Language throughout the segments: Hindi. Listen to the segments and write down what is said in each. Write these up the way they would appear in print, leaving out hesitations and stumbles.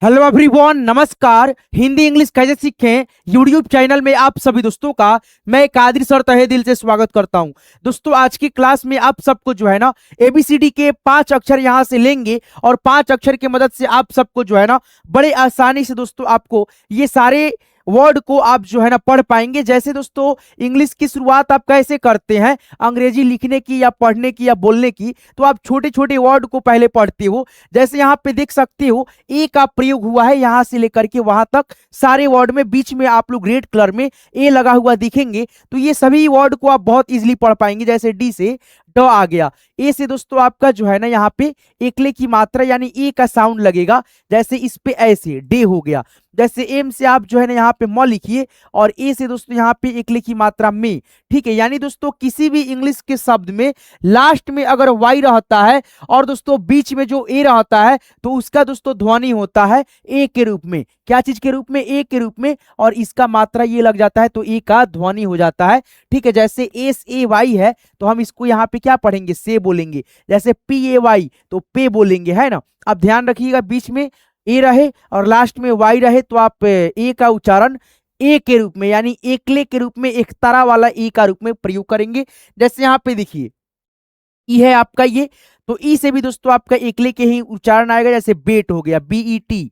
हेलो एवरीवन, नमस्कार। हिंदी इंग्लिश कैसे सीखें यूट्यूब चैनल में आप सभी दोस्तों का मैं कादिर सर तहे दिल से स्वागत करता हूं। दोस्तों, आज की क्लास में आप सबको जो है ना एबीसीडी के 5 अक्षर यहां से लेंगे और 5 अक्षर की मदद से आप सबको जो है ना बड़े आसानी से दोस्तों आपको ये सारे वर्ड को आप जो है ना पढ़ पाएंगे। जैसे दोस्तों इंग्लिश की शुरुआत आप कैसे करते हैं अंग्रेजी लिखने की या पढ़ने की या बोलने की, तो आप छोटे छोटे वर्ड को पहले पढ़ते हो। जैसे यहाँ पे देख सकते हो ए का प्रयोग हुआ है, यहां से लेकर के वहां तक सारे वर्ड में बीच में आप लोग रेड कलर में ए लगा हुआ दिखेंगे, तो ये सभी वर्ड को आप बहुत इजीली पढ़ पाएंगे। जैसे डी से ड आ गया, ए से दोस्तों आपका जो है ना यहाँ पे एकले की मात्रा यानी ए का साउंड लगेगा, जैसे इस पे ऐसे डे हो गया। जैसे एम से आप जो है ना यहाँ पे म लिखिए और ए से दोस्तों यहाँ पे एकले की मात्रा में, ठीक है। यानी दोस्तों किसी भी इंग्लिश के शब्द में लास्ट में अगर वाई रहता है और दोस्तों बीच में जो ए रहता है तो उसका दोस्तों ध्वनि होता है ए के रूप में। क्या चीज के रूप में? ए के रूप में। और इसका मात्रा ये लग जाता है तो ए का ध्वनि हो जाता है, ठीक है। जैसे एस ए वाई है तो हम इसको यहाँ पे क्या पढ़ेंगे? से बोलेंगे। जैसे पी ए वाई तो पे बोलेंगे, है ना। अब ध्यान रखिएगा बीच में ए रहे और लास्ट में वाई रहे तो आप ए का उच्चारण ए के रूप में यानी एकले के रूप में, एक तारा वाला ए का रूप में प्रयोग करेंगे। जैसे यहाँ पे देखिए ई है आपका ये, तो ई से भी दोस्तों आपका एकले के ही उच्चारण आएगा। जैसे बेट हो गया, बीई टी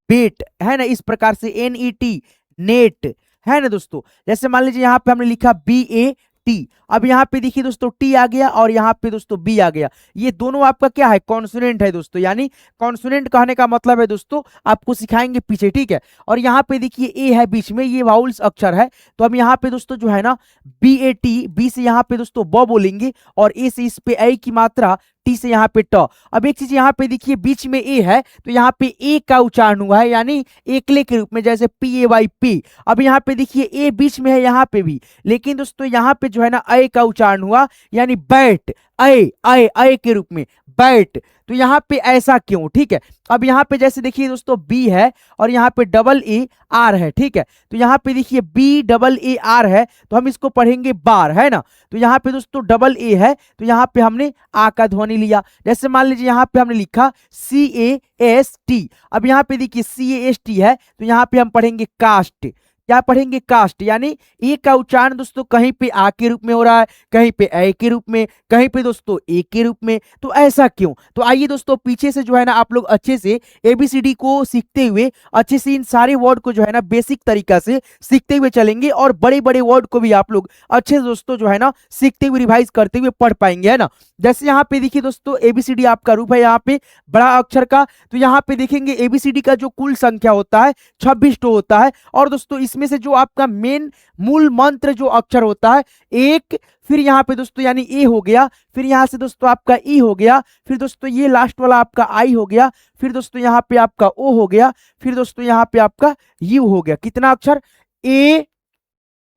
बेट, है ना। इस प्रकार से एन ई टी नेट, है ना दोस्तों। जैसे मान लीजिए यहाँ पे हमने लिखा बी ए टी, अब यहाँ पे देखिए दोस्तों टी आ गया और यहाँ पे दोस्तों बी आ गया। ये दोनों आपका क्या है? कॉन्सोनेंट है दोस्तों। यानी कॉन्सोनेंट कहने का मतलब है दोस्तों, आपको सिखाएंगे पीछे, ठीक है। और यहाँ पे देखिए ए है बीच में, ये वाउल्स अक्षर है, तो हम यहाँ पे दोस्तों जो है ना बी ए टी, बी से यहाँ पे दोस्तों ब बोलेंगे और ए से इस पे ए की मात्रा, टी से यहाँ पे ट। अब एक चीज यहाँ पे देखिए बीच में ए है तो यहाँ पे ए का उच्चारण हुआ है यानी एकले के रूप में, जैसे पी ए वाई पी। अब यहाँ पे देखिए ए बीच में है यहाँ पे भी, लेकिन दोस्तों यहाँ पे जो है ना ए का उच्चारण हुआ यानी बैट, ए के रूप में बैट। तो यहाँ पे ऐसा क्यों? ठीक है। अब यहाँ पे जैसे देखिए दोस्तों बी है और यहाँ पे डबल ए आर है, ठीक है। तो यहाँ पे देखिए बी डबल ए आर है तो हम इसको पढ़ेंगे बार, है ना। तो यहाँ पे दोस्तों डबल ए है तो यहाँ पे हमने आ का ध्वनि लिया। जैसे मान लीजिए यहाँ पे हमने लिखा सी ए एस टी, अब यहाँ पे देखिए सी ए एस टी है तो यहाँ पे हम पढ़ेंगे कास्ट। क्या पढ़ेंगे? कास्ट। यानी ए का उच्चारण दोस्तों कहीं पे आ के रूप में हो रहा है, कहीं पे ए के रूप में, कहीं पे दोस्तों ए के रूप में। तो ऐसा क्यों? तो आइए दोस्तों पीछे से जो है ना आप लोग अच्छे से एबीसीडी को सीखते हुए, अच्छे से इन सारे वर्ड को जो है ना बेसिक तरीका से सीखते हुए चलेंगे और बड़े बड़े वर्ड को भी आप लोग अच्छे से दोस्तों जो है ना सीखते हुए, रिवाइज करते हुए पढ़ पाएंगे, है ना। जैसे यहाँ पे देखिए दोस्तों एबीसीडी आपका रूप है यहाँ पे बड़ा अक्षर का, तो यहाँ पे देखेंगे एबीसीडी का जो कुल संख्या होता है 26 तो होता है। और दोस्तों इसमें से जो आपका मेन मूल मंत्र जो अक्षर होता है एक, फिर यहाँ पे दोस्तों यानी ए हो गया, फिर यहाँ से दोस्तों आपका ई हो गया, फिर दोस्तों ये लास्ट वाला आपका आई हो गया, फिर दोस्तों यहाँ पे आपका ओ हो गया, फिर दोस्तों यहाँ पे आपका यू हो गया। कितना अक्षर? ए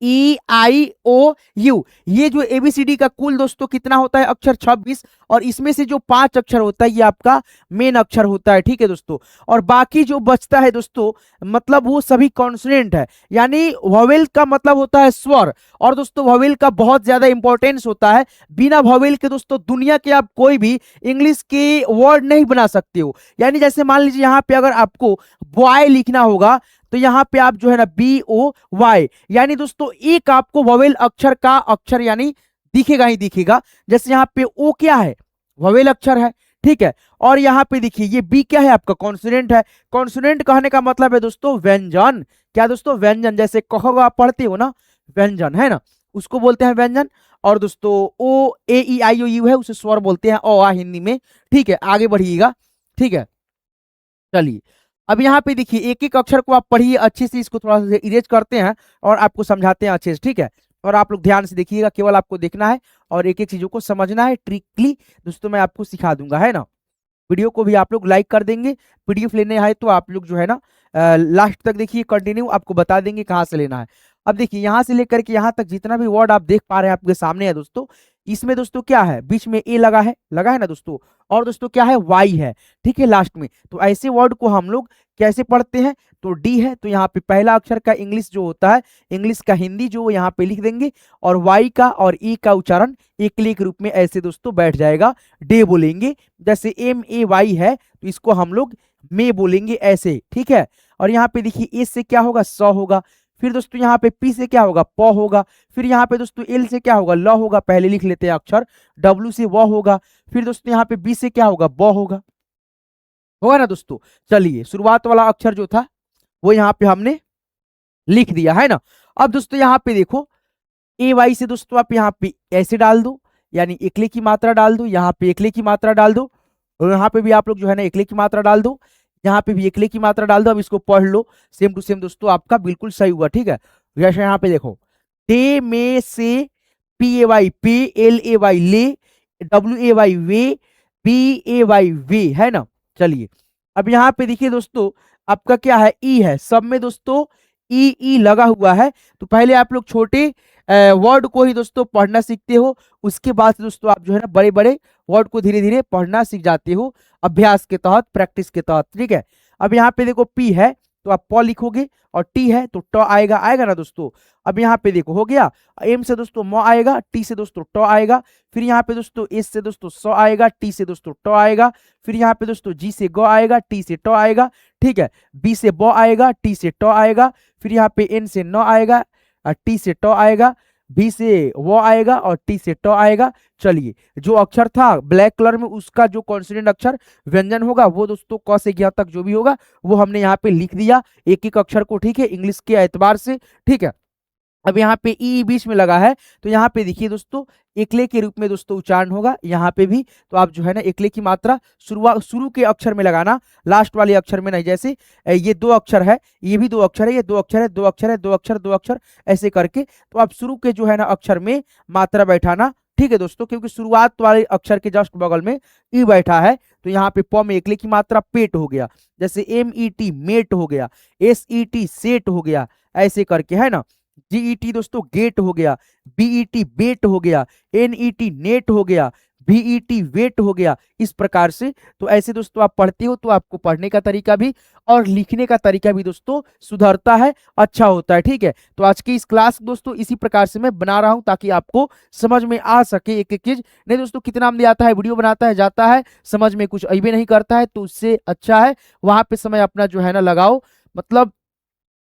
ई आई ओ यू। ये जो एबीसीडी का कुल दोस्तों कितना होता है? अक्षर 26, और इसमें से जो 5 अक्षर होता है ये आपका मेन अक्षर होता है, ठीक है दोस्तों। और बाकी जो बचता है दोस्तों मतलब वो सभी कॉन्सोनेंट है, यानी वोवेल का मतलब होता है स्वर। और दोस्तों वोवेल का बहुत ज्यादा इंपॉर्टेंस होता है, बिना वोवेल के दोस्तों दुनिया के आप कोई भी इंग्लिश के वर्ड नहीं बना सकते हो। यानी जैसे मान लीजिए यहाँ पे अगर आपको बॉय लिखना होगा तो यहाँ पे आप जो है ना बी ओ वाई, यानी दोस्तों एक आपको वोवेल अक्षर का अक्षर यानी दिखेगा ही दिखेगा। जैसे यहाँ पे ओ क्या है? वोवेल अक्षर है, ठीक है। और यहाँ पे देखिए ये बी क्या है? आपका कॉन्सोनेंट है। कॉन्सोनेंट कहने का मतलब है दोस्तों व्यंजन। क्या दोस्तों? व्यंजन। जैसे कहो आप पढ़ते हो ना व्यंजन, है ना, उसको बोलते हैं व्यंजन। और दोस्तों ओ ए ई आई ओ यू है उसे स्वर बोलते हैं, ओ आ हिंदी में, ठीक है। आगे बढ़िएगा, ठीक है। चलिए अब यहाँ पे देखिए एक एक अक्षर को आप पढ़िए अच्छे से, इसको थोड़ा सा इरेज करते हैं और आपको समझाते हैं अच्छे से, ठीक है। और आप लोग ध्यान से देखिएगा, केवल आपको देखना है और एक एक चीजों को समझना है ट्रिकली दोस्तों, मैं आपको सिखा दूंगा, है ना। वीडियो को भी आप लोग लाइक कर देंगे। पीडीएफ लेने आए तो आप लोग जो है ना लास्ट तक देखिए, कंटिन्यू आपको बता देंगे कहाँ से लेना है। अब देखिए यहाँ से लेकर के यहाँ तक जितना भी वर्ड आप देख पा रहे हैं आपके सामने है दोस्तों, इसमें दोस्तों क्या है? बीच में ए लगा है ना दोस्तों, और दोस्तों क्या है? वाई है, ठीक है, लास्ट में। तो ऐसे वर्ड को हम लोग कैसे पढ़ते हैं? तो डी है तो यहाँ पे पहला अक्षर का इंग्लिश जो होता है, इंग्लिश का हिंदी जो यहाँ पे लिख देंगे, और वाई का और ई का उच्चारण एकले के रूप में ऐसे दोस्तों बैठ जाएगा, डे बोलेंगे। जैसे एम ए वाई है तो इसको हम लोग में बोलेंगे ऐसे, ठीक है। और यहाँ पे देखिए ए से क्या होगा, स होगा। फिर दोस्तों यहाँ पे पी से क्या होगा, प होगा। फिर यहाँ पे दोस्तों एल से क्या होगा, ल होगा, पहले लिख लेते हैं अक्षर। डब्ल्यू से व होगा। फिर दोस्तों यहाँ पे बी से क्या होगा, ब होगा ना दोस्तों। चलिए शुरुआत वाला अक्षर जो था वो यहाँ पे हमने लिख दिया है ना। अब दोस्तों यहाँ पे देखो ए वाई से दोस्तों आप यहाँ पे ऐसे डाल दो, यानी एकले की मात्रा डाल दो, यहाँ पे एकले की मात्रा डाल दो, और यहाँ पे भी आप लोग जो है ना एकले की मात्रा डाल दो, यहाँ पे भी एकले की मात्रा डाल दो। अब इसको पढ़ लो, सेम टू सेम दोस्तों आपका बिल्कुल सही हुआ, ठीक है। जैसे यहाँ पे देखो डे में से P A Y pay, L A Y lay, W A Y way, B A Y way, है ना। चलिए अब यहाँ पे देखिए दोस्तों आपका क्या है, ई है, सब में दोस्तों ई ई लगा हुआ है। तो पहले आप लोग छोटे वर्ड को ही दोस्तों पढ़ना सीखते हो, उसके बाद से दोस्तों आप जो है ना बड़े बड़े वर्ड को धीरे धीरे पढ़ना सीख जाते हो, अभ्यास के तहत, प्रैक्टिस के तहत, ठीक है। अब यहाँ पे देखो पी है तो आप प लिखोगे, और टी है तो ट आएगा, आएगा ना दोस्तों। अब यहाँ पे देखो हो गया, एम से दोस्तों म आएगा, टी से दोस्तों ट आएगा। फिर यहाँ पे दोस्तों एस से दोस्तों स आएगा, टी से दोस्तों ट आएगा। फिर यहाँ पे दोस्तों जी से ग आएगा, टी से ट आएगा, ठीक है। बी से ब आएगा, टी से ट आएगा। फिर यहाँ पे एन से न आएगा, टी से ट आएगा। बी से वो आएगा और टी से ट आएगा। चलिए जो अक्षर था ब्लैक कलर में उसका जो कॉन्सोनेंट अक्षर व्यंजन होगा वो दोस्तों क से ज्ञ तक जो भी होगा वो हमने यहाँ पे लिख दिया, एक एक अक्षर को, ठीक है, इंग्लिश के एतबार से, ठीक है। अब यहाँ पे ई बीच में लगा है तो यहाँ पे देखिए दोस्तों एकले के रूप में दोस्तों उच्चारण होगा, यहाँ पे भी। तो आप जो है ना एकले की मात्रा शुरू के अक्षर में लगाना, लास्ट वाले अक्षर में नहीं। जैसे ये दो अक्षर है, ये भी दो अक्षर है, ये दो अक्षर है, दो अक्षर है, दो अक्षर, दो अक्षर, ऐसे करके तो आप शुरू के जो है ना अक्षर में मात्रा बैठाना, ठीक है दोस्तों। क्योंकि शुरुआत वाले अक्षर के जस्ट बगल में ई बैठा है तो यहाँ पे प में एकले की मात्रा पेट हो गया, जैसे एम ई टी मेट हो गया, एस ई टी सेट हो गया, ऐसे करके, है ना। जीईटी दोस्तों गेट हो गया, बीईटी बेट हो गया, एनईटी नेट हो गया, बीईटी वेट हो गया, इस प्रकार से। तो ऐसे दोस्तों आप पढ़ते हो तो आपको पढ़ने का तरीका भी और लिखने का तरीका भी दोस्तों सुधरता है, अच्छा होता है, ठीक है। तो आज की इस क्लास दोस्तों इसी प्रकार से मैं बना रहा हूं ताकि आपको समझ में आ सके एक एक चीज। नहीं दोस्तों कितना आदमी आता है वीडियो बनाता है जाता है, समझ में कुछ अभी नहीं करता है, तो उससे अच्छा है वहां पे समय अपना जो है ना लगाओ, मतलब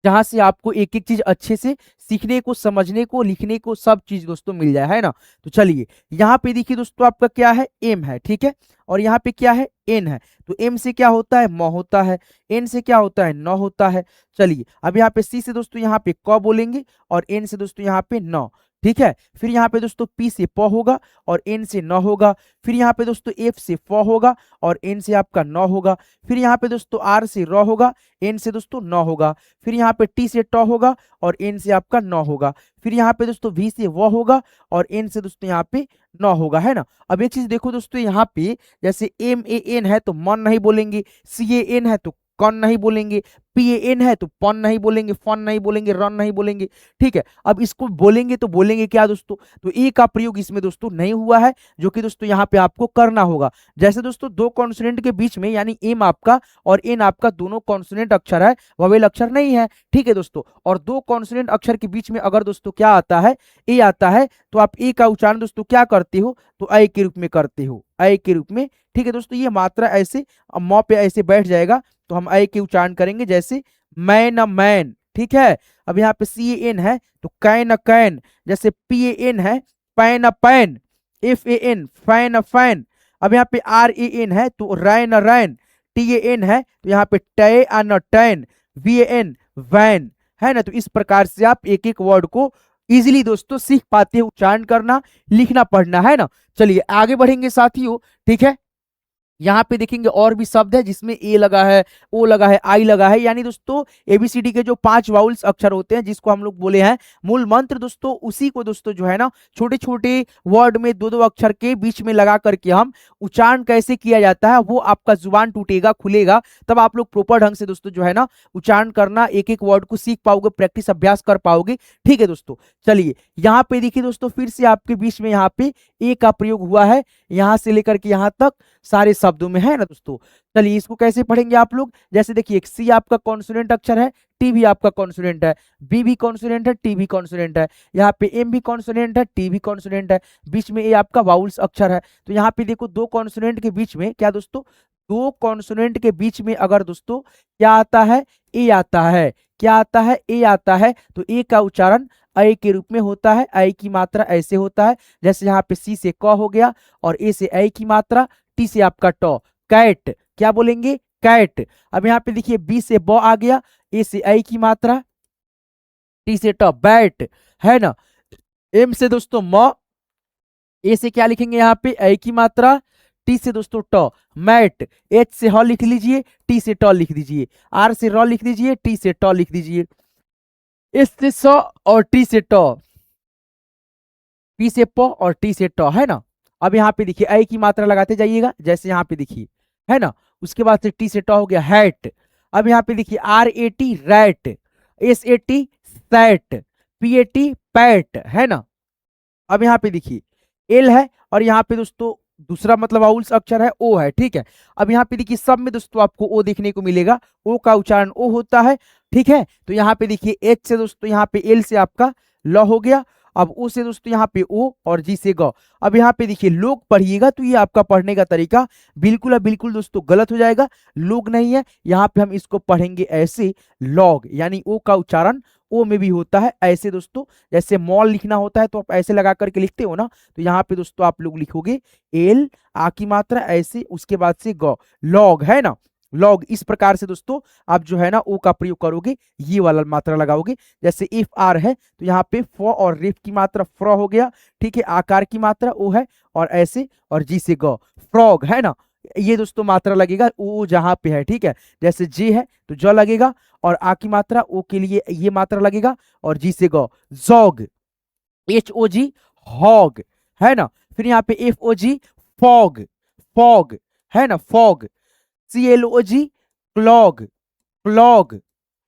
जहां से आपको एक एक चीज अच्छे से सीखने को, समझने को, लिखने को, सब चीज दोस्तों मिल जाए, है ना। तो चलिए यहाँ पे देखिए दोस्तों आपका क्या है, एम है, ठीक है। और यहाँ पे क्या है, एन है। तो एम से क्या होता है, म होता है। एन से क्या होता है, न होता है। चलिए अब यहाँ पे सी से दोस्तों यहाँ पे क बोलेंगे, और एन से दोस्तों यहाँ पे न, ठीक है। फिर यहाँ पे दोस्तों पी से प होगा और एन से न होगा। फिर यहाँ पे दोस्तों एफ से फ होगा और एन से आपका न होगा। फिर यहाँ पे दोस्तों आर से र होगा, एन से दोस्तों न होगा। फिर यहाँ पे टी से ट होगा और एन से आपका न होगा। फिर यहाँ पे दोस्तों वी से व होगा और एन से दोस्तों यहाँ पे न होगा, है ना। अब एक चीज देखो दोस्तों यहाँ पे जैसे एम ए एन है तो मन नहीं बोलेंगे, सी ए एन है तो कौन नहीं बोलेंगे, पी ए एन है तो पन नहीं बोलेंगे, फन नहीं बोलेंगे, रन नहीं बोलेंगे, ठीक है। अब इसको बोलेंगे तो बोलेंगे क्या दोस्तों, तो ए का प्रयोग इसमें दोस्तों नहीं हुआ है, जो कि दोस्तों यहाँ पे आपको करना होगा। जैसे दोस्तों दो कॉन्सोनेंट के बीच में यानी एम आपका और एन आपका दोनों कॉन्सोनेंट अक्षर है, वोवेल अक्षर नहीं है, ठीक है दोस्तों। और दो कॉन्सोनेंट अक्षर के बीच में अगर दोस्तों क्या आता है, ए आता है, तो आप ए का उच्चारण दोस्तों क्या करते हो, तो ऐ के रूप में करते हो, ऐ के रूप में, ठीक है दोस्तों। ये मात्रा ऐसे म पे ऐसे बैठ जाएगा तो हम ऐ के उच्चारण करेंगे, जैसे मैन मैन, ठीक है। अब यहाँ पे सी एन है तो कैन कैन, जैसे पी ए एन है pan pan, F A N fan fan. अब यहाँ पे आर ए एन है तो रैन रैन, टी ए एन है तो यहाँ पे टै अन tan, V A N van, है ना। तो इस प्रकार से आप एक एक वर्ड को इजीली दोस्तों सीख पाते हैं, उच्चारण करना, लिखना, पढ़ना, है ना। चलिए आगे बढ़ेंगे साथियों, ठीक है। यहाँ पे देखेंगे और भी शब्द है जिसमें ए लगा है, ओ लगा है, आई लगा है, यानी दोस्तों एबीसीडी के जो 5 वाउल्स अक्षर होते हैं जिसको हम लोग बोले हैं मूल मंत्र दोस्तों, उसी को दोस्तों जो है ना छोटे छोटे वर्ड में दो दो अक्षर के बीच में लगा करके हम उच्चारण कैसे किया जाता है वो आपका जुबान टूटेगा, खुलेगा, तब आप लोग प्रॉपर ढंग से दोस्तों जो है ना उच्चारण करना, एक एक वर्ड को सीख पाओगे, प्रैक्टिस अभ्यास कर पाओगे, ठीक है दोस्तों। चलिए यहाँ पे देखिए दोस्तों फिर से आपके बीच में यहाँ पे ए का प्रयोग हुआ है, यहाँ से लेकर के यहाँ तक सारे शब्दों में, है ना दोस्तों। चलिए इसको कैसे पढ़ेंगे आप लोग, जैसे देखिए सी आपका कॉन्सोनेंट अक्षर है, टी भी आपका कॉन्सोनेंट है, बी भी कॉन्सोनेंट है, टी भी कॉन्सोनेंट है, यहाँ पे एम भी कॉन्सोनेंट है, टी भी कॉन्सोनेंट है, बीच में ए आपका वाउल्स अक्षर है। तो यहाँ पे देखो दो कॉन्सोनेंट के बीच में क्या दोस्तों, दो कॉन्सोनेंट के बीच में अगर दोस्तों क्या आता है, ए आता है, क्या आता है, ए आता है, तो ए का उच्चारण अ के रूप में होता है। अ की मात्रा ऐसे होता है, जैसे यहाँ पे सी से क हो गया और ए से अ की मात्रा, टी से आपका ट, कैट, क्या बोलेंगे, कैट। अब यहाँ पे देखिए बी से ब आ गया, ए से अ की मात्रा, टी से ट, बैट, है ना। एम से दोस्तों म, ए से क्या लिखेंगे यहाँ पे अ की मात्रा, टी से दोस्तों ट, मैट, एच से ह लिख लीजिए, टी से ट लिख दीजिए, आर से र लिख दीजिए, टी से ट लिख दीजिए, एस से स और टी से ट, पी से प और टी से ट, है ना। अब यहाँ पे देखिए अ की मात्रा लगाते जाइएगा, जैसे यहाँ पे देखिए, है ना। उसके बाद से टी से ट हो गया हैट। अब यहाँ पे देखिए R A T rat, S A T sat, P A T pat, है ना। अब यहाँ पे देखिए एल है और यहाँ पे दोस्तों दूसरा मतलब वाउल्स अक्षर है ओ है, ठीक है। अब यहाँ पे देखिए सब में दोस्तों आपको ओ देखने को मिलेगा, ओ का उच्चारण ओ होता है, ठीक है। तो यहाँ पे देखिए एच से दोस्तों यहाँ पे एल से आपका ल हो गया, अब ओ से दोस्तों यहाँ पे ओ और जी से ग। अब यहाँ पे देखिए लोग पढ़िएगा तो ये आपका पढ़ने का तरीका बिल्कुल अब बिल्कुल दोस्तों गलत हो जाएगा। लोग नहीं है, यहाँ पे हम इसको पढ़ेंगे ऐसे, लॉग, यानी ओ का उच्चारण ओ में भी होता है ऐसे दोस्तों। जैसे मॉल लिखना होता है तो आप ऐसे लगा करके लिखते हो ना, तो यहाँ पे दोस्तों आप लोग लिखोगे एल, आ की मात्रा ऐसे, उसके बाद से ग, लॉग, है ना, लॉग। इस प्रकार से दोस्तों आप जो है ना ओ का प्रयोग करोगे, ये वाला मात्रा लगाओगे। जैसे इफ आर है तो यहाँ पे फ और रिफ की मात्रा फ्र हो गया, ठीक है। आकार की मात्रा ओ है और ऐसे, और जी से ग, फ्रॉग, है ना। ये दोस्तों मात्रा लगेगा ओ जहां पे है, ठीक है। जैसे जे है तो ज लगेगा, और आ की मात्रा ओ के लिए ये मात्रा लगेगा, और जी से ग, जॉग, एच ओ जी, हॉग, है ना। फिर यहाँ पे एफ ओ जी, फॉग, फॉग, है ना, फॉग, सी एल ओ जी, क्लॉग, क्लॉग,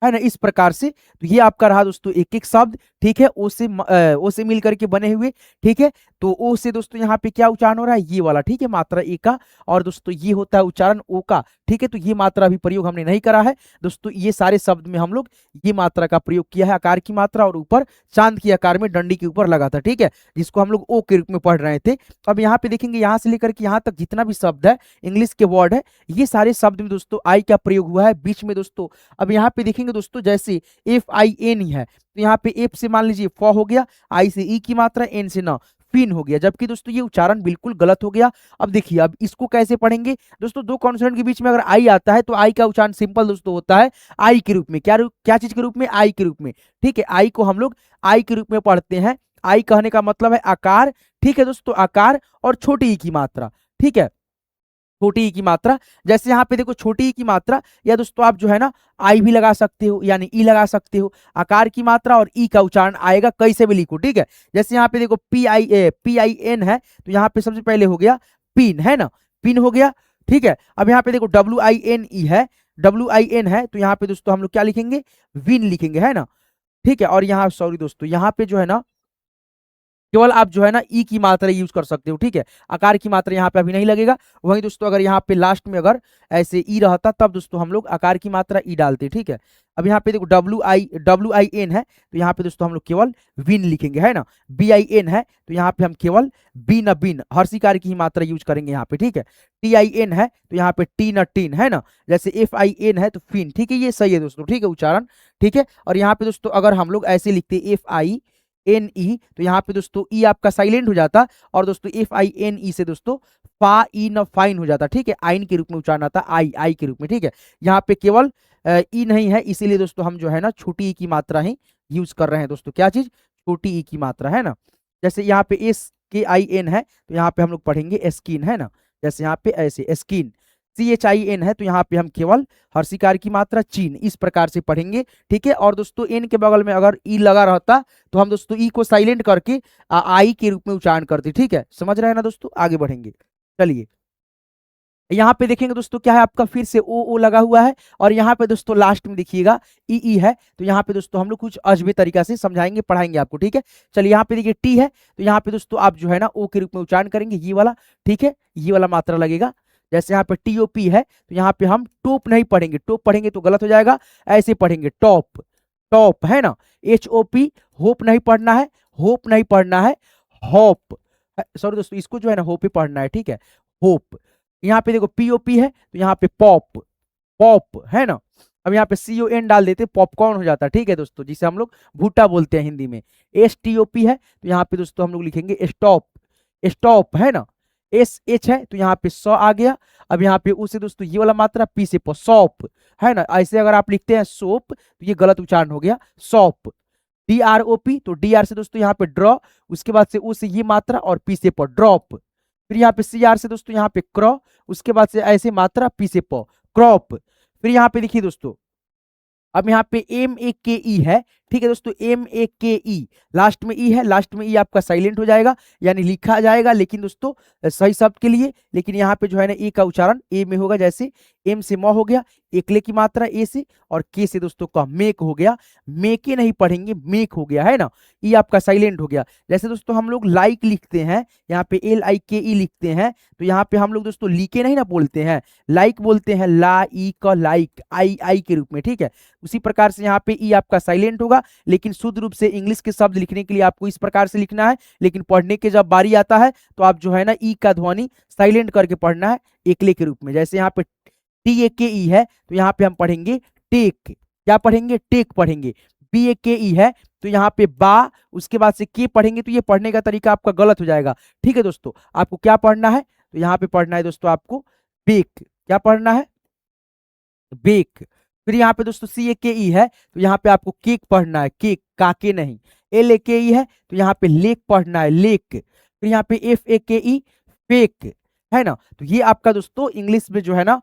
है ना। इस प्रकार से तो ये आपका रहा दोस्तों एक एक शब्द, ठीक है। ओ से मिल करके बने हुए, ठीक है। तो ओ से दोस्तों यहाँ पे क्या उच्चारण हो रहा है, ये वाला, ठीक है, मात्रा ए का, और दोस्तों ये होता है उच्चारण ओ का, ठीक है। तो ये मात्रा अभी प्रयोग हमने नहीं करा है दोस्तों। ये सारे शब्द में हम लोग ये मात्रा का प्रयोग किया है, आकार की मात्रा, और ऊपर चांद की आकार में डंडी के ऊपर लगा था, ठीक है, जिसको हम लोग ओ के रूप में पढ़ रहे थे। अब यहाँ पे देखेंगे यहाँ से लेकर के यहाँ तक जितना भी शब्द है, इंग्लिश के वर्ड है, ये सारे शब्द में दोस्तों आई का प्रयोग हुआ है बीच में दोस्तों। अब यहाँ पे देखेंगे दोस्तों जैसे एफ आई एन ही है, तो यहाँ पे एफ से मान लीजिए फ हो गया, आई से ई की मात्रा, एन से न, फिन हो गया, जबकि दोस्तों ये उच्चारण बिल्कुल गलत हो गया। अब देखिए अब इसको कैसे पढ़ेंगे दोस्तों, दो कॉन्सोनेंट के बीच में अगर आई आता है तो आई का उच्चारण सिंपल दोस्तों होता है आई के रूप में, क्या चीज के रूप में, आई के रूप में, ठीक है। आई को हम लोग आई के रूप में पढ़ते हैं। आई कहने का मतलब है आकार, ठीक है दोस्तों, आकार और छोटी ई की मात्रा, ठीक है, छोटी ई की मात्रा। जैसे यहाँ पे देखो छोटी ई की मात्रा, या दोस्तों आप जो है ना आई भी लगा सकते हो, यानी ई लगा सकते हो। आकार की मात्रा और ई का उच्चारण आएगा कैसे भी लिखो, ठीक है। जैसे यहाँ पे देखो पी आई एन है, तो यहाँ पे सबसे पहले हो गया पिन, है ना, पिन हो गया, ठीक है। अब यहाँ पे देखो डब्ल्यू आई एन ई है, डब्ल्यू आई एन है, तो यहाँ पे दोस्तों हम लोग क्या लिखेंगे, विन लिखेंगे, है ना, ठीक है। और यहाँ सॉरी दोस्तों यहाँ पे जो है ना केवल आप जो है ना ई की मात्रा यूज कर सकते हो, ठीक है। आकार की मात्रा यहाँ पे अभी नहीं लगेगा। वहीं दोस्तों अगर यहाँ पे लास्ट में अगर ऐसे ई रहता तब दोस्तों हम लोग आकार की मात्रा ई डालते, ठीक है। अब यहाँ पे देखो डब्ल्यू आई एन है, तो यहाँ पे दोस्तों हम लोग केवल विन लिखेंगे, है ना। बी आई एन है तो यहाँ पे हम केवल बिन हर्षिकार की ही मात्रा यूज करेंगे यहाँ पे, ठीक है। टी आई एन है तो यहाँ पे टीन, है ना। जैसे एफ आई एन है तो फिन, ठीक है, ये सही है दोस्तों, ठीक है, उच्चारण, ठीक है। और यहाँ पे दोस्तों अगर हम लोग ऐसे लिखते एफ आई एन ई, तो यहाँ पे दोस्तों ई आपका साइलेंट हो जाता, और दोस्तों एफ आई एन ई से दोस्तों फा ई न फाइन हो जाता, ठीक है। आइन के रूप में उच्चारण आता, आई के रूप में, ठीक है। यहाँ पे केवल ई नहीं है, इसीलिए दोस्तों हम जो है ना छोटी ई की मात्रा ही यूज कर रहे हैं दोस्तों। क्या चीज, छोटी ई की मात्रा, है ना। जैसे यहाँ पे एस के आई एन है, तो यहाँ पे हम लोग पढ़ेंगे स्किन, है ना। जैसे यहाँ पे ऐसे skin, C H I N है, तो यहाँ पे हम केवल हर्षिकार की मात्रा चीन, इस प्रकार से पढ़ेंगे, ठीक है। और दोस्तों एन के बगल में अगर ई लगा रहता तो हम दोस्तों ई को साइलेंट करके आई के रूप में उच्चारण करते, ठीक है। समझ रहे हैं ना दोस्तों, आगे बढ़ेंगे, चलिए। यहाँ पे देखेंगे दोस्तों क्या है आपका, फिर से ओ लगा हुआ है, और यहाँ पे दोस्तों लास्ट में देखिएगा ई है, तो यहाँ पे दोस्तों हम लोग कुछ अजबे तरीका से समझाएंगे, पढ़ाएंगे आपको, ठीक है। चलिए यहाँ पे देखिए टी है, तो यहाँ पे दोस्तों आप जो है ना ओ के रूप में उच्चारण करेंगे, ये वाला, ठीक है, ये वाला मात्रा लगेगा। जैसे यहाँ पे टीओपी है, तो यहाँ पे हम टोप नहीं पढ़ेंगे, टोप पढ़ेंगे तो गलत हो जाएगा, ऐसे पढ़ेंगे टॉप, टॉप, है ना। एच ओ पी, होप नहीं पढ़ना है, होप नहीं पढ़ना है, होप, सॉरी दोस्तों इसको जो है ना होप ही पढ़ना है, ठीक है, होप। यहाँ पे देखो पीओपी है तो यहाँ पे पॉप, पॉप है ना। अब यहाँ पे CON डाल देते, पॉपकॉर्न हो जाता है, ठीक है दोस्तों, जिसे हम लोग भुट्टा बोलते हैं हिंदी में। STOP है तो यहाँ पे दोस्तों हम लोग लिखेंगे स्टॉप, स्टॉप है ना। SH है तो यहाँ पे सौ आ गया। अब यहाँ पे उसे दोस्तों ये वाला मात्रा, पी से सॉप है ना। ऐसे अगर आप लिखते हैं सोप तो ये गलत उच्चारण हो गया, सॉप। DROP तो DR से दोस्तों यहाँ पे ड्रॉ, उसके बाद से U से ये मात्रा और P से ड्रॉप। फिर यहाँ पे CR से दोस्तों यहाँ पे क्रॉ, उसके बाद से ऐसे मात्रा P से क्रॉप। फिर यहाँ पे देखिए दोस्तों, अब यहाँ पे MAKE है, ठीक है दोस्तों, MAKE लास्ट में ई है, लास्ट में ई आपका साइलेंट हो जाएगा, यानी लिखा जाएगा लेकिन दोस्तों सही शब्द के लिए, लेकिन यहाँ पे जो है ना ए का उच्चारण ए में होगा, जैसे एम से म हो गया, एकले की मात्रा ए से, और के से दोस्तों का मेक हो गया, मेके नहीं पढ़ेंगे, मेक हो गया है ना, ई आपका साइलेंट हो गया। जैसे दोस्तों हम लोग लाइक लिखते हैं, यहाँ पे LIKE लिखते हैं, तो यहाँ पे हम लोग दोस्तों लिके नहीं ना बोलते हैं, लाइक बोलते हैं, ला ई का लाइक, आई के रूप में, ठीक है। उसी प्रकार से यहाँ पे ई आपका साइलेंट होगा, लेकिन शुद्ध रूप से इंग्लिश के शब्द लिखने के लिए आपको इस प्रकार से लिखना है, लेकिन पढ़ने के जब बारी आता है तो आप जो है ना ई का ध्वनि साइलेंट करके पढ़ना है एकले के रूप में। जैसे यहाँ पे TAKE है तो यहाँ पे हम पढ़ेंगे टेक, क्या पढ़ेंगे, टेक पढ़ेंगे। BAKE है तो यहाँ पे बा, उसके बाद से के पढ़ेंगे, तो ये पढ़ने का तरीका आपका गलत हो जाएगा, ठीक है दोस्तों। आपको क्या पढ़ना है, तो यहाँ पे पढ़ना है दोस्तों आपको बेक, क्या पढ़ना है, बेक। फिर यहाँ पे दोस्तों CAKE है तो यहाँ पे आपको केक पढ़ना है, केक, काके नहीं। LAKE है तो यहाँ पे लेक पढ़ना है, लेक। फिर यहाँ पे FAKE, फेक है ना। तो ये आपका दोस्तों इंग्लिश में जो है ना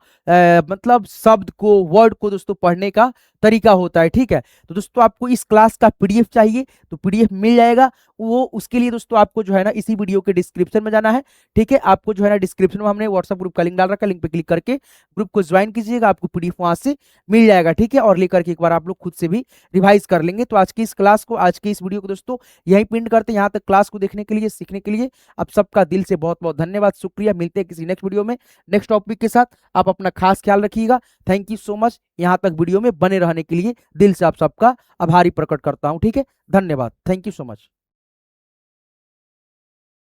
मतलब शब्द को, वर्ड को दोस्तों पढ़ने का तरीका होता है, ठीक है। तो दोस्तों आपको इस क्लास का PDF चाहिए तो PDF मिल जाएगा, वो उसके लिए दोस्तों आपको जो है ना इसी वीडियो के डिस्क्रिप्शन में जाना है, ठीक है। आपको जो है ना डिस्क्रिप्शन में हमने व्हाट्सएप ग्रुप का लिंक डाल रखा है, लिंक पे क्लिक करके ग्रुप को ज्वाइन कीजिएगा, आपको PDF वहां से मिल जाएगा, ठीक है। और लेकर के एक बार आप लोग खुद से भी रिवाइज कर लेंगे। तो आज की इस क्लास को, आज की इस वीडियो को दोस्तों यही पिन करते हैं। यहाँ तक क्लास को देखने के लिए, सीखने के लिए आप सबका दिल से बहुत बहुत धन्यवाद, शुक्रिया। मिलते हैं किसी नेक्स्ट वीडियो में नेक्स्ट टॉपिक के साथ। आप अपना खास ख्याल रखिएगा। थैंक यू सो मच, यहाँ तक वीडियो में बने रहने के लिए दिल से आप सबका आभारी प्रकट करता हूँ, ठीक है। धन्यवाद, थैंक यू सो मच।